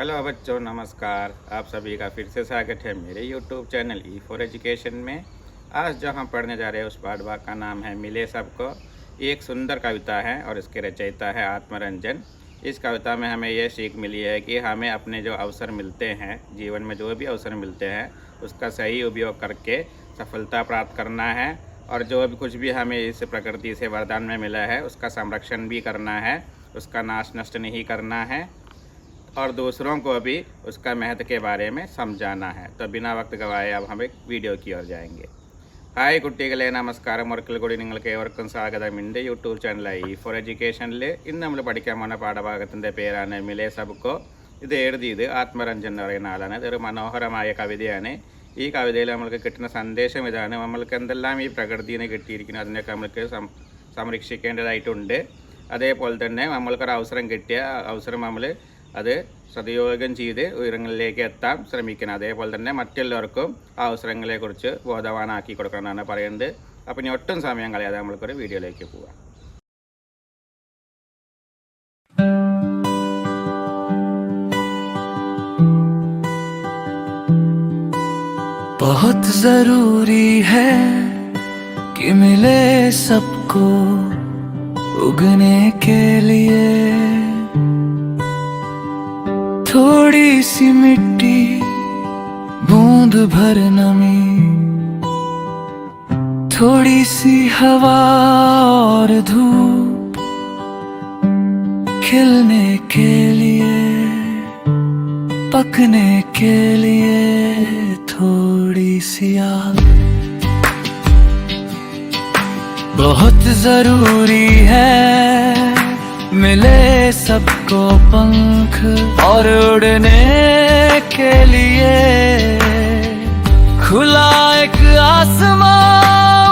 Hello बच्चों, नमस्कार। आप सभी का फिर से स्वागत है मेरे YouTube channel E for education में। आज जो हम पढ़ने जा रहे हैं उस पाठ भाग का नाम है मिले सबको। ये एक सुंदर कविता है और इसके रचयिता है आत्मरंजन। इस कविता में हमें यह सीख मिली है कि हमें अपने जो अवसर मिलते हैं, जीवन में जो भी अवसर मिलते हैं, उसका सही उपयोग करके सफलता प्राप्त करना है। और जो भी कुछ भी हमें इस प्रकृति से वरदान में मिला है उसका संरक्षण भी करना है, उसका नाश नष्ट नहीं करना है और दूसरों को भी उसका महत्व के बारे में समझाना है। तो बिना वक्त गवाए अब हम एक वीडियो की ओर जाएंगे। ഹായ് കുട്ടികളെ, നമസ്കാരം. ഒരിക്കൽ കൂടി നിങ്ങൾക്ക് ഏവർക്കും സ്വാഗതം എൻ്റെ യൂട്യൂബ് ചാനലായി ഈ ഫോർ എഡ്യൂക്കേഷനിൽ. ഇന്ന് നമ്മൾ പഠിക്കാൻ പോകുന്ന പാഠഭാഗത്തിൻ്റെ പേരാണ് മിലേ സബ്കോ. ഇത് എഴുതിയത് ആത്മരഞ്ജൻ എന്ന് പറയുന്ന ആളാണ്. ഇതൊരു മനോഹരമായ കവിതയാണ്. ഈ കവിതയിൽ നമ്മൾക്ക് കിട്ടുന്ന സന്ദേശം ഇതാണ്: നമ്മൾക്ക് എന്തെല്ലാം ഈ പ്രകൃതിയിൽ നിന്ന് കിട്ടിയിരിക്കുന്നു അതിനൊക്കെ നമ്മൾക്ക് സംരക്ഷിക്കേണ്ടതായിട്ടുണ്ട്. അതേപോലെ തന്നെ നമ്മൾക്കൊരു അവസരം കിട്ടിയ അവസരം നമ്മൾ അത് സദുപയോഗം ചെയ്ത് ഉയരങ്ങളിലേക്ക് എത്താൻ ശ്രമിക്കണം. അതേപോലെ തന്നെ മറ്റുള്ളവർക്കും ആ അവസരങ്ങളെക്കുറിച്ച് ബോധവാനാക്കി കൊടുക്കണമെന്നാണ് പറയുന്നത്. അപ്പം ഇനി ഒട്ടും സമയം കളയാതെ നമ്മൾക്കൊരു വീഡിയോയിലേക്ക് പോവാം. बहुत जरूरी है कि मिले सबको उगने के लिए थोड़ी सी मिट्टी, बूंद भर नमी, थोड़ी सी हवा और धूप, खिलने के लिए, पकने के लिए थोड़ी सी आग। बहुत जरूरी है मिले सबको पंख और उड़ने के लिए खुला एक आसमां,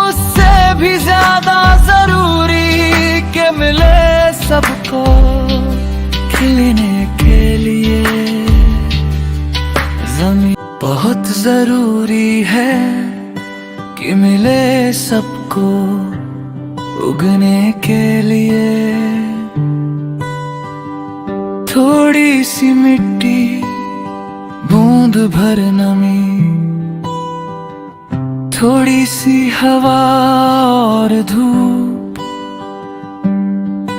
उससे भी ज्यादा जरूरी कि मिले सबको खिलने के लिए जमीन। बहुत जरूरी है कि मिले सबको उगने के लिए थोड़ी सी मिट्टी, बूंद भर नमी, थोड़ी सी हवा और धूप,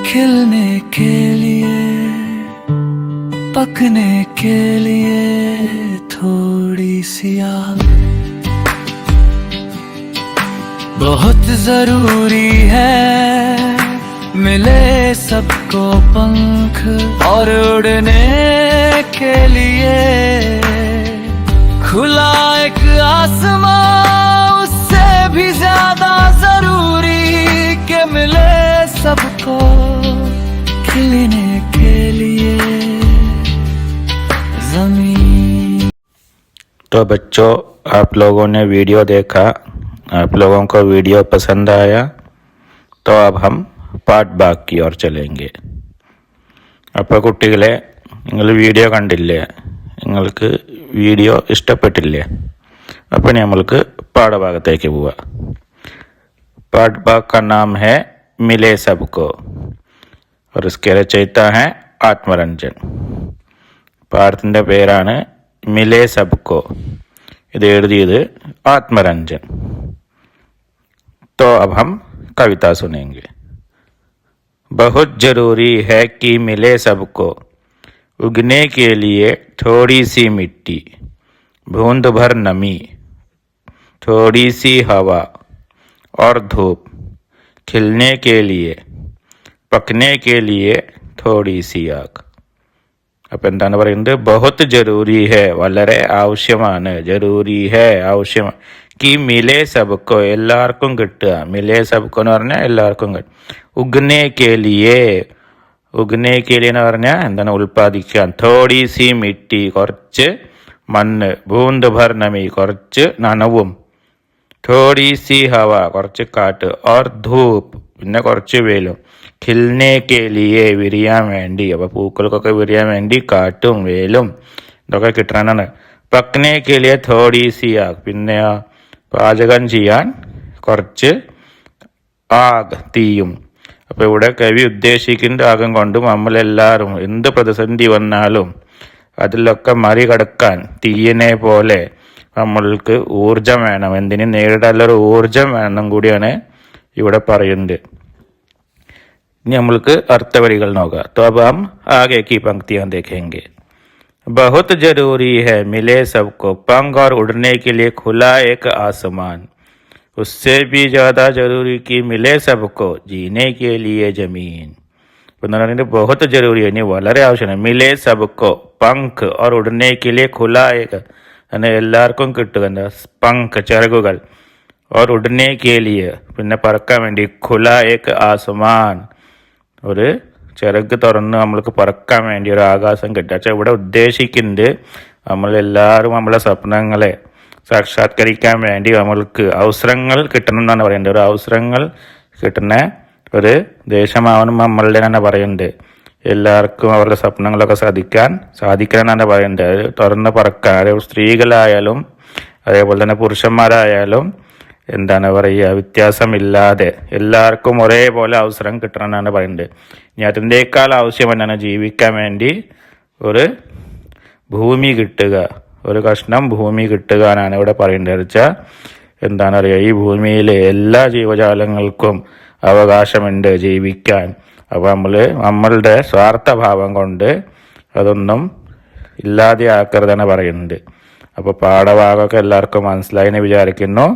खिलने के लिए, पकने के लिए थोड़ी सी आग। बहुत जरूरी है मिले सबको पंख और उड़ने के लिए खुला एक आसमां, उससे भी ज्यादा जरूरी कि मिले सबको खिलने के लिए जमीन। तो बच्चों, आप लोगों ने वीडियो देखा, आप लोगों को वीडियो पसंद आया, तो अब हम പാട്ട് ബാക്കി ഓർ ചലേങ്കെ. അപ്പോൾ കുട്ടികളെ, നിങ്ങൾ വീഡിയോ കണ്ടില്ലേ? നിങ്ങൾക്ക് വീഡിയോ ഇഷ്ടപ്പെട്ടില്ലേ? അപ്പോൾ നമ്മൾക്ക് പാഠഭാഗത്തേക്ക് പോവാം. पाठ भाग का नाम है मिले सबको और इसके रचयिता हैं आत्मरंजन. പാഠത്തിൻ്റെ പേരാണ് മിലേ സബ്കോ. ഇത് എഴുതിയത് ആത്മരഞ്ജൻ. तो अब हम कविता सुनेंगे. बहुत जरूरी है कि मिले सबको उगने के लिए थोड़ी सी मिट्टी, बूंद भर नमी, थोड़ी सी हवा और धूप, खिलने के लिए, पकने के लिए थोड़ी सी आग. അപ്പം എന്താണ് പറയുന്നത്? ബഹുത്ത് ജരൂരി ഹെ, വളരെ ആവശ്യമാണ്. ജരൂരി ഹെ, ആവശ്യമാണ്. കി മിലേ സബ്കോ, എല്ലാവർക്കും കിട്ടുക. മിലേ സബ്കോ എന്ന് പറഞ്ഞാൽ എല്ലാവർക്കും കിട്ടും. ഉഗ്നെ കെ ലിയേ, ഉഗ്നെ കെ ലിയെ എന്ന് പറഞ്ഞാൽ എന്താണ്? ഉൽപ്പാദിക്കാൻ. തോടി സി മിട്ടി, കുറച്ച് മണ്ണ്. ബൂന്ത് ഭർ നമി, കുറച്ച് നനവും. തോടി സി ഹവ, കുറച്ച് കാറ്റ്. ഓർ ധൂപ്പ്, പിന്നെ കുറച്ച് വെയിലും. ഖിൽനെ കെ ലിയെ, വിരിയാൻ വേണ്ടി. അപ്പോൾ പൂക്കൾക്കൊക്കെ വിരിയാൻ വേണ്ടി കാറ്റും വെയിലും ഇതൊക്കെ കിട്ടണമെന്നാണ്. പക്നെ കെ ലിയെ തോടി സി ആഗ്, പിന്നെ പാചകം ചെയ്യാൻ കുറച്ച് ആഗ്, തീയും. അപ്പോൾ ഇവിടെ കവി ഉദ്ദേശിക്കുന്ന ആഗം കൊണ്ട് നമ്മളെല്ലാവരും എന്ത് പ്രതിസന്ധി വന്നാലും അതിലൊക്കെ മറികടക്കാൻ തീയനെ പോലെ നമ്മൾക്ക് ഊർജം വേണം. എന്തിനും നേരിടാനുള്ളൊരു ഊർജം വേണം കൂടിയാണ് ഇവിടെ പറയുന്നത്. ഇനി നമ്മൾക്ക് അർത്ഥവരികൾ നോക്കാം. तो अब हम आगे की पंक्तियां देखेंगे. बहुत जरूरी है मिले सबको पंख और उड़ने के लिए खुला एक आसमान. उससे भी ज़्यादा जरूरी कि मिले सबको जीने के लिए जमीन. बहुत जरूरी है, വളരെ ആവശ്യമാണ്. മിലേ സബ്കോ പങ്ക് और उड़ने के लिए खुला एक, എല്ലാവർക്കും കിട്ടുക പങ്ക് ചിറകുകൾ, और उड़ने के लिए പിന്നെ പറക്കാൻ വേണ്ടി ഖുല ഏക് ആസമാൻ, ഒരു ചിറക് തുറന്ന് നമ്മൾക്ക് പറക്കാൻ വേണ്ടി ഒരു ആകാശം കിട്ടുക. പക്ഷെ ഇവിടെ ഉദ്ദേശിക്കുന്നത് നമ്മളെല്ലാവരും നമ്മളെ സ്വപ്നങ്ങളെ സാക്ഷാത്കരിക്കാൻ വേണ്ടി നമ്മൾക്ക് അവസരങ്ങൾ കിട്ടണം എന്നാണ് പറയുന്നത്. ഒരു അവസരങ്ങൾ കിട്ടുന്ന ഒരു ദേശമാവണം നമ്മളുടെ തന്നെ പറയുന്നുണ്ട്. എല്ലാവർക്കും അവരുടെ സ്വപ്നങ്ങളൊക്കെ സാധിക്കണം എന്നാണ് പറയുന്നത്. തുറന്ന് പറക്കാൻ സ്ത്രീകളായാലും അതേപോലെ തന്നെ പുരുഷന്മാരായാലും എന്താണ് പറയുക, വ്യത്യാസമില്ലാതെ എല്ലാവർക്കും ഒരേപോലെ അവസരം കിട്ടണം എന്നാണ് പറയുന്നത്. ഇനി അതിൻ്റെക്കാൾ ആവശ്യം എന്നാണ് ജീവിക്കാൻ വേണ്ടി ഒരു ഭൂമി കിട്ടുക, ഒരു കഷ്ണം ഭൂമി കിട്ടുക എന്നാണ് ഇവിടെ പറയേണ്ടത്. വെച്ചാൽ എന്താണ് പറയുക, ഈ ഭൂമിയിലെ എല്ലാ ജീവജാലങ്ങൾക്കും അവകാശമുണ്ട് ജീവിക്കാൻ. അപ്പോൾ നമ്മളുടെ സ്വാർത്ഥഭാവം കൊണ്ട് അതൊന്നും ഇല്ലാതെയാക്കരുതെന്ന് പറയുന്നുണ്ട്. അപ്പോൾ പാഠഭാഗമൊക്കെ എല്ലാവർക്കും മനസ്സിലായി എന്ന് വിചാരിക്കുന്നു.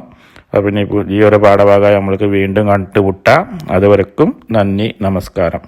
അപ്പം ഈ ഒരു പാഠഭാഗം നമ്മൾക്ക് വീണ്ടും കണ്ടുമുട്ടാം. അതുവരെക്കും നന്ദി, നമസ്കാരം.